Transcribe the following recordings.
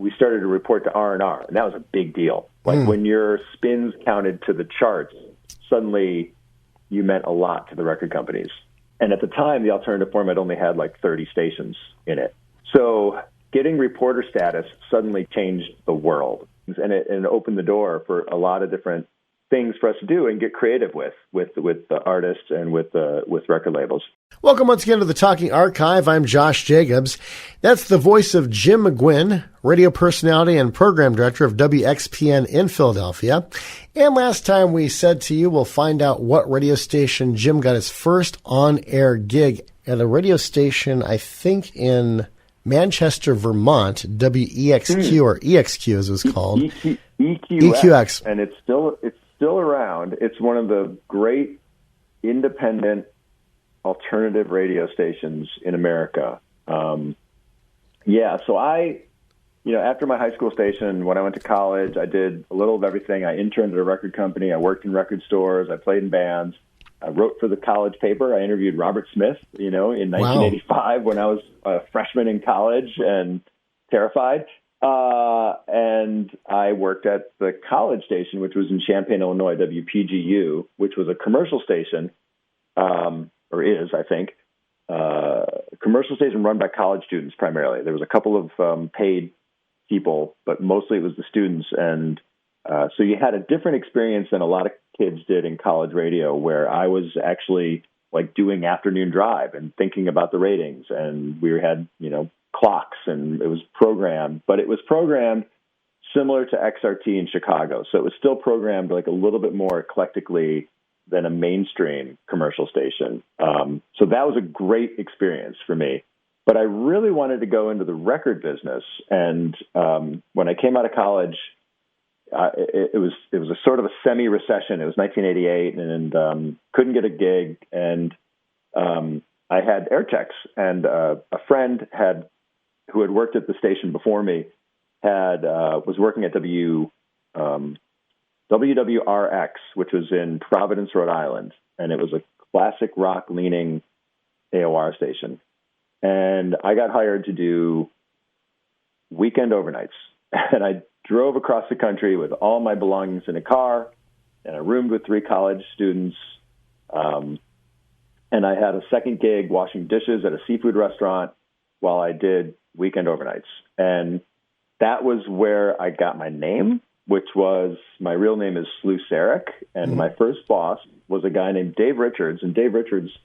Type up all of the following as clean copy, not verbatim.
we started to report to R&R, and that was a big deal. Like when your spins counted to the charts, suddenly you meant a lot to the record companies. And at the time, the alternative format only had like 30 stations in it. So getting reporter status suddenly changed the world. And it opened the door for a lot of different things for us to do and get creative with the artists and with record labels. Welcome once again to the Talking Archive. I'm Josh Jacobs. That's the voice of Jim McGuinn, radio personality and program director of WXPN in Philadelphia. And last time we said to you, we'll find out what radio station Jim got his first on-air gig at a radio station, I think in Manchester, Vermont, WEXQ or EXQ as it was called. EQX. And it's still around. It's one of the great independent alternative radio stations in America. So after my high school station, when I went to college, I did a little of everything. I interned at a record company. I worked in record stores. I played in bands. I wrote for the college paper. I interviewed Robert Smith, in 1985 when I was a freshman in college and terrified. And I worked at the college station, which was in Champaign, Illinois, WPGU, which was a commercial station, or is, I think, a commercial station run by college students primarily. There was a couple of paid people, but mostly it was the students. And so you had a different experience than a lot of kids did in college radio, where I was actually like doing afternoon drive and thinking about the ratings. And we had, clocks, and it was programmed, but it was programmed similar to XRT in Chicago. So it was still programmed like a little bit more eclectically than a mainstream commercial station. So that was a great experience for me. But I really wanted to go into the record business. And when I came out of college, it was a sort of a semi-recession. It was 1988, and couldn't get a gig. And I had air checks, and a friend who had worked at the station before me was working at WWRX, which was in Providence, Rhode Island, and it was a classic rock leaning AOR station. And I got hired to do weekend overnights, and I drove across the country with all my belongings in a car, and I roomed with 3 college students. And I had a second gig washing dishes at a seafood restaurant while I did weekend overnights. And that was where I got my name, which was, my real name is Slu Sarek. And my first boss was a guy named Dave Richards. And Dave Richards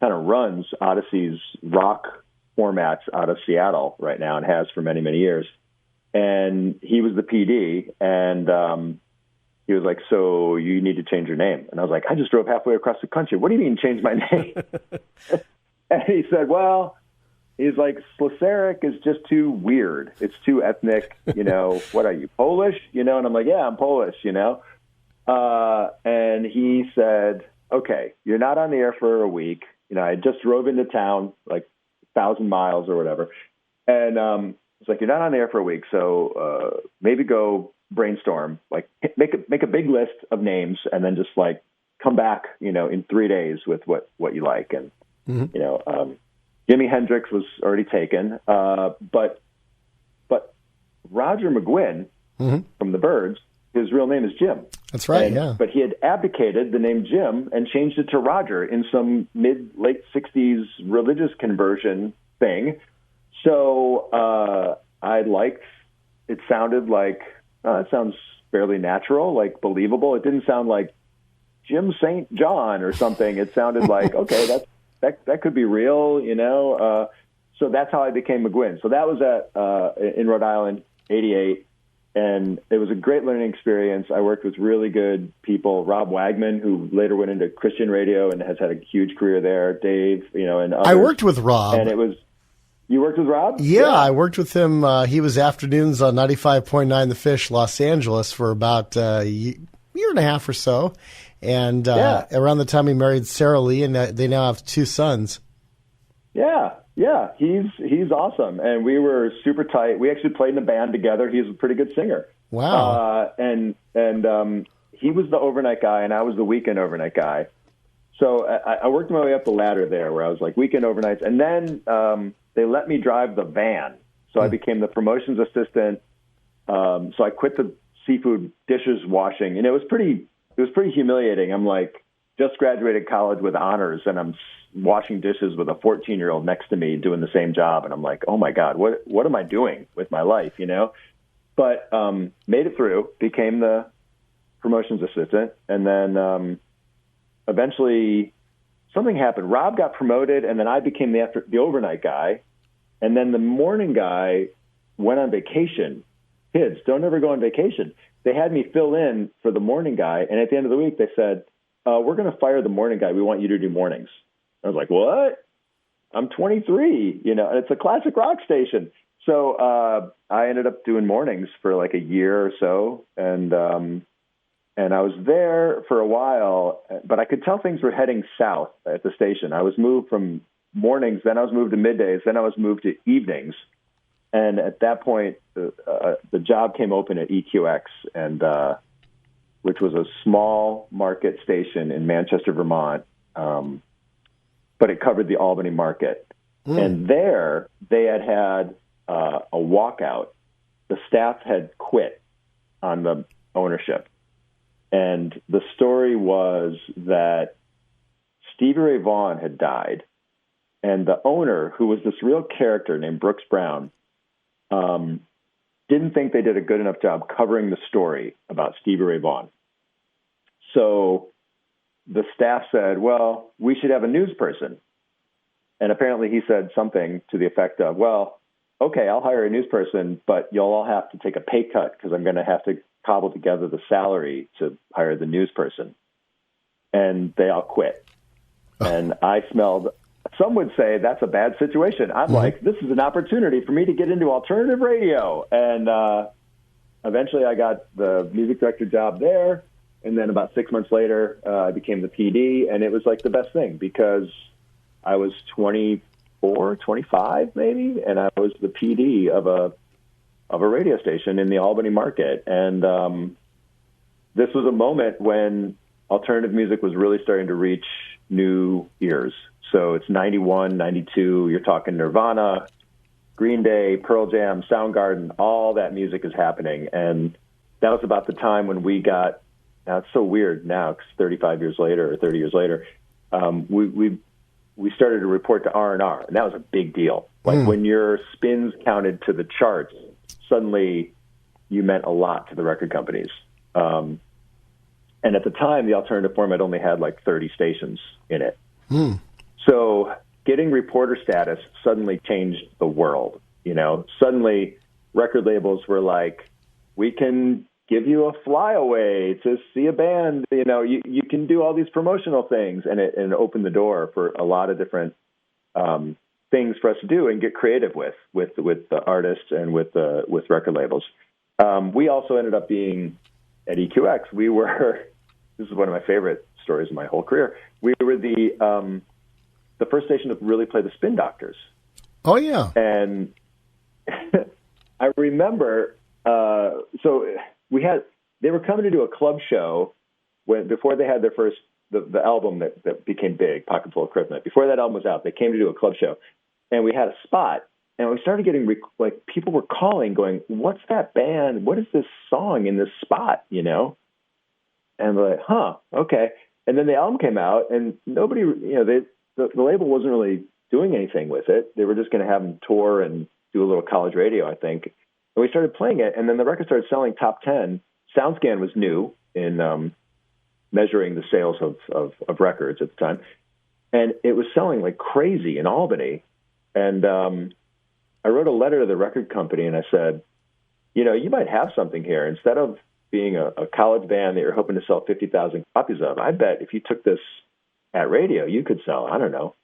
kind of runs Odyssey's rock formats out of Seattle right now and has for many, many years. And he was the PD. And he was like, so you need to change your name. And I was like, I just drove halfway across the country. What do you mean change my name? And he said, well, he's like, Slesarek is just too weird. It's too ethnic. What are you, Polish? And I'm like, yeah, I'm Polish, And he said, okay, you're not on the air for a week. I just drove into town, like 1,000 miles or whatever. And it's like, you're not on the air for a week. So maybe go brainstorm, like make a big list of names, and then just like come back, in 3 days with what you like. And, Jimi Hendrix was already taken, but Roger McGuinn from the Byrds, his real name is Jim. That's right, yeah. But he had abdicated the name Jim and changed it to Roger in some late 60s religious conversion thing. So I liked, it sounded like, it sounds fairly natural, like believable. It didn't sound like Jim St. John or something. It sounded like, okay, that could be real, So that's how I became McGuinn. So that was in Rhode Island, 88. And it was a great learning experience. I worked with really good people. Rob Wagman, who later went into Christian radio and has had a huge career there. Dave, and others. I worked with Rob. And you worked with Rob? Yeah, I worked with him. He was afternoons on 95.9 The Fish, Los Angeles, for about a year and a half or so. And around the time he married Sarah Lee, and they now have 2 sons. Yeah, he's awesome, and we were super tight. We actually played in a band together. He's a pretty good singer. Wow. And he was the overnight guy, and I was the weekend overnight guy. So I worked my way up the ladder there, where I was like weekend overnights, and then they let me drive the van. So I became the promotions assistant So I quit the seafood dishes washing, and it was pretty humiliating. I'm like, just graduated college with honors, and I'm washing dishes with a 14-year-old next to me doing the same job. And I'm like, oh my God, what am I doing with my life? But made it through, became the promotions assistant. And then eventually something happened. Rob got promoted, and then I became the overnight guy. And then the morning guy went on vacation. Kids, don't ever go on vacation. They had me fill in for the morning guy. And at the end of the week, they said, we're going to fire the morning guy. We want you to do mornings. I was like, what? I'm 23, and it's a classic rock station. So I ended up doing mornings for like a year or so. And I was there for a while, but I could tell things were heading south at the station. I was moved from mornings, then I was moved to middays, then I was moved to evenings. And at that point, the job came open at EQX, and which was a small market station in Manchester, Vermont, but it covered the Albany market. And there, they had a walkout. The staff had quit on the ownership. And the story was that Stevie Ray Vaughan had died, and the owner, who was this real character named Brooks Brown, didn't think they did a good enough job covering the story about Stevie Ray Vaughan. So the staff said, well, we should have a news person. And apparently he said something to the effect of, well, okay, I'll hire a news person, but you'll all have to take a pay cut because I'm going to have to cobble together the salary to hire the news person. And they all quit. And I smelled, some would say that's a bad situation. I'm like, this is an opportunity for me to get into alternative radio. And eventually I got the music director job there. And then about 6 months later, I became the PD. And it was like the best thing because I was 24, 25 maybe. And I was the PD of a radio station in the Albany market. And this was a moment when alternative music was really starting to reach new ears. So it's 91, 92, you're talking Nirvana, Green Day, Pearl Jam, Soundgarden, all that music is happening. And that was about the time when we got, now it's so weird now, because 35 years later or 30 years later, we started to report to R&R, and that was a big deal. Like when your spins counted to the charts, suddenly you meant a lot to the record companies. And at the time, the alternative format only had like 30 stations in it. So getting reporter status suddenly changed the world. Suddenly record labels were like, we can give you a flyaway to see a band. You can do all these promotional things, and it opened the door for a lot of different things for us to do and get creative with the artists and with record labels. We also ended up being at EQX. We were, this is one of my favorite stories of my whole career. We were the first station to really play the Spin Doctors. Oh yeah. And I remember, they were coming to do a club show before they had their first, the album that became big, Pocketful of Christmas. Before that album was out, they came to do a club show, and we had a spot, and we started getting people were calling, going, "What's that band? What is this song in this spot?" And we're like, "Huh, okay." And then the album came out, and nobody, the label wasn't really doing anything with it. They were just going to have them tour and do a little college radio, I think. And we started playing it, and then the record started selling top 10. SoundScan was new in measuring the sales of records at the time. And it was selling like crazy in Albany. And I wrote a letter to the record company, and I said, you might have something here. Instead of being a college band that you're hoping to sell 50,000 copies of, I bet if you took this at radio, you could sell,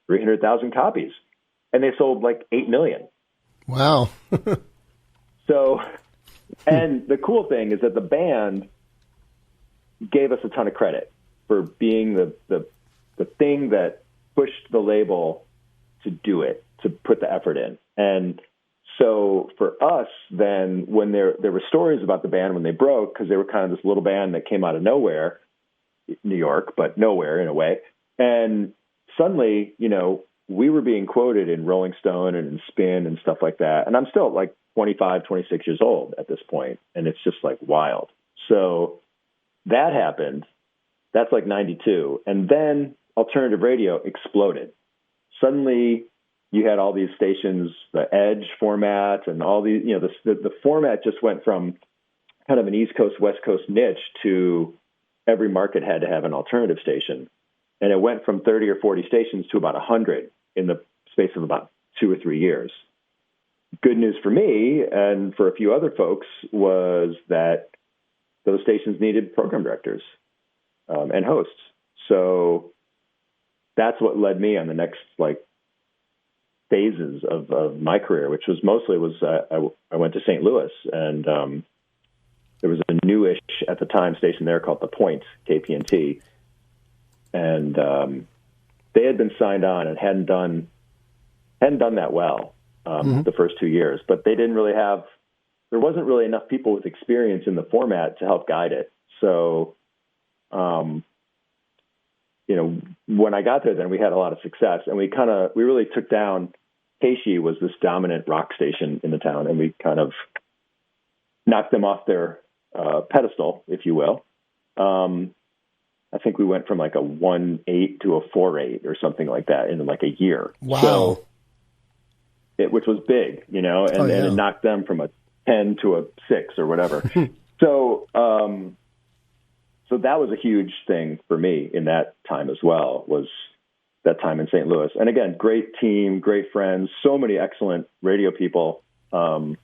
300,000 copies. And they sold like 8 million. Wow. So, and the cool thing is that the band gave us a ton of credit for being the thing that pushed the label to do it, to put the effort in. And so for us, then, when there were stories about the band when they broke, because they were kind of this little band that came out of nowhere, New York, but nowhere in a way. And suddenly, we were being quoted in Rolling Stone and in Spin and stuff like that. And I'm still like 25, 26 years old at this point, and it's just like wild. So that happened. That's like 92. And then alternative radio exploded. Suddenly you had all these stations, the Edge format and all these, the format just went from kind of an East Coast, West Coast niche to every market had to have an alternative station. And it went from 30 or 40 stations to about 100 in the space of about 2 or 3 years. Good news for me and for a few other folks was that those stations needed program directors and hosts. So that's what led me on the next phases of my career, which was mostly I went to St. Louis, and there was a newish at the time station there called The Point, KPNT, and they had been signed on and hadn't done that well the first 2 years, but they didn't really have. There wasn't really enough people with experience in the format to help guide it. So, when I got there, then we had a lot of success, and we really took down. KSHE was this dominant rock station in the town, and we kind of knocked them off their pedestal, if you will. I think we went from like a 1.8 to a 4.8 or something like that in like a year. Wow. So which was big, and it knocked them from a 10 to a 6 or whatever. So that was a huge thing for me in that time as well, was that time in St. Louis. And again, great team, great friends, so many excellent radio people. Sarah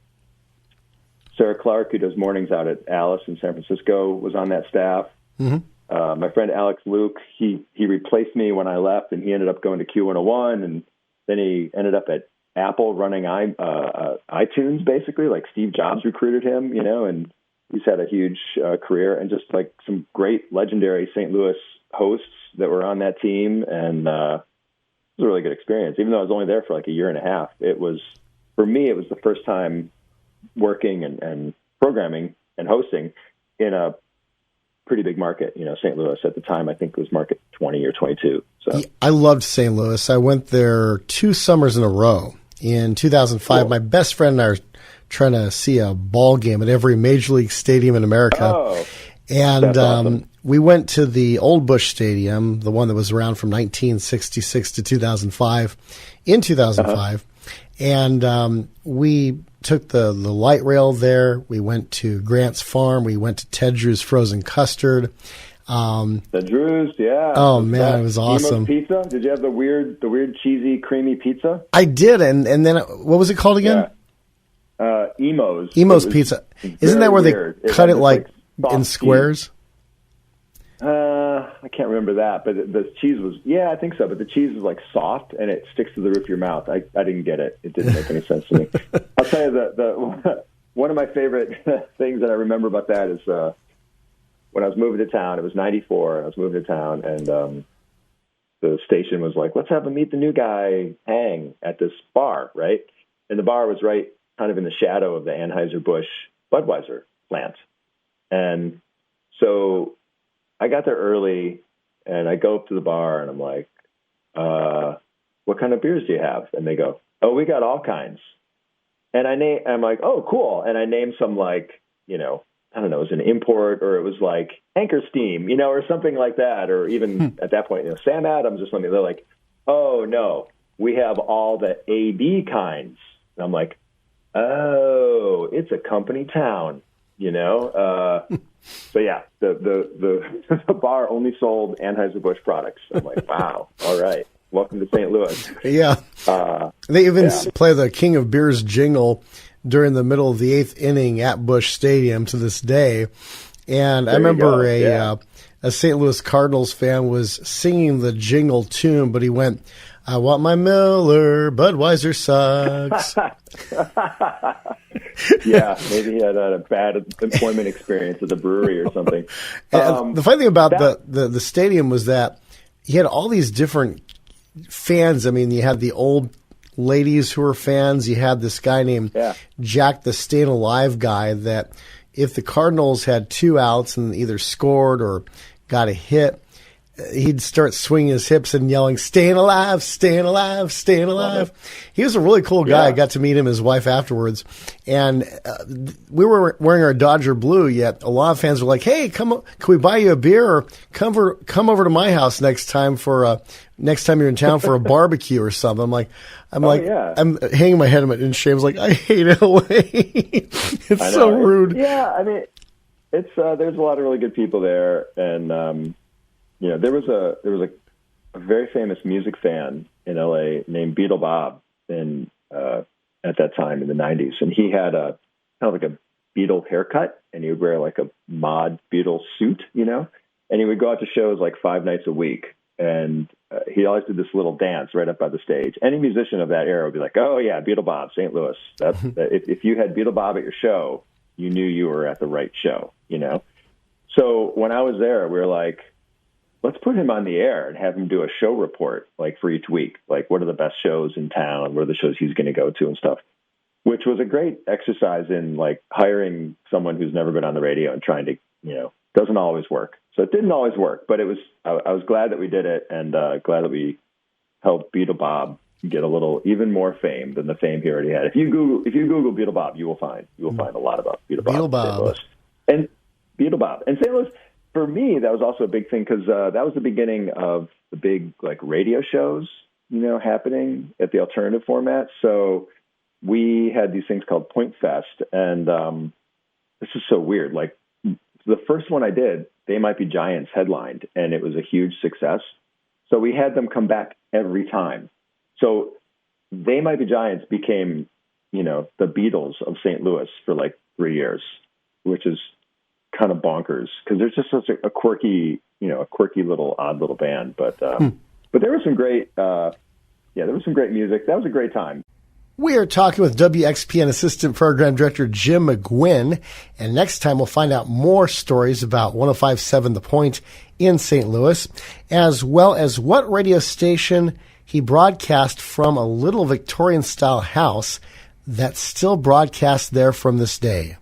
Clark, who does mornings out at Alice in San Francisco, was on that staff. Mm-hmm. My friend Alex Luke, he replaced me when I left, and he ended up going to Q101, and then he ended up at Apple running iTunes, basically. Like Steve Jobs recruited him, and he's had a huge career, and just like some great legendary St. Louis hosts that were on that team. And it was a really good experience. Even though I was only there for like a year and a half, for me, it was the first time working and programming and hosting in a pretty big market. St. Louis at the time, I think it was market 20 or 22. So I loved St. Louis. I went there 2 summers in a row. In 2005, cool. My best friend and I were trying to see a ball game at every major league stadium in America. Oh, and awesome. We went to the old Busch Stadium, the one that was around from 1966 to 2005, in 2005. And we took the light rail there. We went to Grant's Farm. We went to Ted Drew's Frozen Custard. The Drews, yeah. Oh man, it was awesome. Emo's Pizza? Did you have the weird cheesy creamy pizza? I did, and then what was it called again? Yeah. Emo's. Emo's Pizza. Isn't that where weird. They cut it like in squares? I can't remember that, but the cheese was, I think so. But the cheese is like soft and it sticks to the roof of your mouth. I didn't get it. It didn't make any sense to me. I'll tell you the one of my favorite things that I remember about that is when I was moving to town. It was 94. I was moving to town, and the station was like, "Let's have a meet the new guy hang at this bar," right? And the bar was right kind of in the shadow of the Anheuser-Busch Budweiser plant. And so I got there early, and I go up to the bar, and I'm like, what kind of beers do you have? And they go, "Oh, we got all kinds." And I'm like, "Oh, cool." And I named some like, I don't know, it was an import, or it was like Anchor Steam, or something like that. Or even at that point, Sam Adams or something. They're like, "Oh, no, we have all the AB kinds." And I'm like, "Oh, it's a company town." So yeah, the bar only sold Anheuser-Busch products. I'm like, wow, all right, welcome to St. Louis. Yeah, they even play the King of Beers jingle during the middle of the 8th inning at Busch Stadium to this day. And I remember a St. Louis Cardinals fan was singing the jingle tune, but he went, "I want my Miller, Budweiser sucks." Yeah, maybe he had a bad employment experience at the brewery or something. The funny thing about the stadium was that you had all these different fans. I mean, you had the old ladies who were fans. You had this guy named Jack the Staying Alive guy that if the Cardinals had 2 outs and either scored or got a hit, he'd start swinging his hips and yelling, "Staying alive, staying alive, staying alive." He was a really cool guy. I got to meet him, his wife afterwards. And we were wearing our Dodger blue, yet a lot of fans were like, "Hey, can we buy you a beer, or come over to my house next time you're in town for a barbecue or something?" I'm hanging my head in shame. I was like, I hate LA. It's so rude. Yeah, I mean, it's there's a lot of really good people there, and there was a very famous music fan in LA named Beetle Bob at that time in the 90s, and he had a kind of like a Beatle haircut, and he would wear like a mod Beatle suit, and he would go out to shows like 5 nights a week, and he always did this little dance right up by the stage. Any musician of that era would be like, "Oh yeah, Beetle Bob, St. Louis." If you had Beetle Bob at your show, you knew you were at the right show, So when I was there, we were like, let's put him on the air and have him do a show report, like for each week. Like, what are the best shows in town? What are the shows he's going to go to and stuff, which was a great exercise in like hiring someone who's never been on the radio and trying to, doesn't always work. So it didn't always work, but I was glad that we did it, and glad that we helped Beetle Bob get a little even more fame than the fame he already had. If you Google Beetle Bob, you will find a lot about Beetle Bob. Beetle Bob. And Beetle Bob. And St. Louis, for me, that was also a big thing, because that was the beginning of the big like radio shows, happening at the alternative format. So we had these things called Point Fest, and this is so weird. Like the first one I did, They Might Be Giants headlined, and it was a huge success. So we had them come back every time. So They Might Be Giants became, the Beatles of St. Louis for like 3 years, which is kind of bonkers, because there's just such a quirky little odd little band. But there was some great, there was some great music. That was a great time. We are talking with WXPN Assistant Program Director Jim McGuinn, and next time we'll find out more stories about 105.7 The Point in St. Louis, as well as what radio station he broadcast from a little Victorian-style house that still broadcasts there from this day.